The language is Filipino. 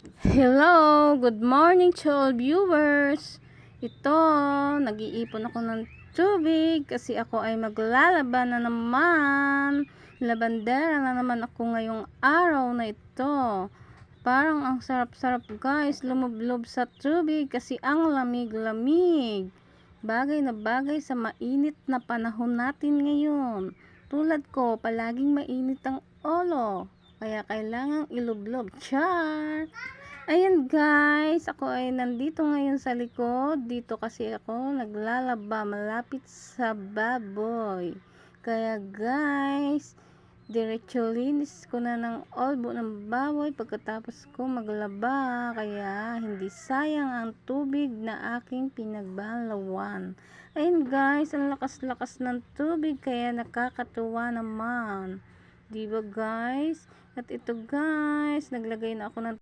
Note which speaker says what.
Speaker 1: Hello! Good morning to all viewers! Ito, nag-iipon ako ng tubig kasi ako ay maglalaban na naman. Labandera na naman ako ngayong araw na ito. Parang ang sarap-sarap guys, lumublob sa tubig kasi ang lamig-lamig. Bagay na bagay sa mainit na panahon natin ngayon. Tulad ko, palaging mainit ang ulo. Kaya kailangang ilublob. Char! Ayan guys, ako ay nandito ngayon sa likod. Dito kasi ako naglalaba malapit sa baboy. Kaya guys, diretso linis ko na ng olbo ng baboy pagkatapos ko maglaba. Kaya hindi sayang ang tubig na aking pinagbalawan. Ayan guys, ang lakas-lakas ng tubig kaya nakakatuwa naman. Diba guys? At ito guys, naglagay na ako ng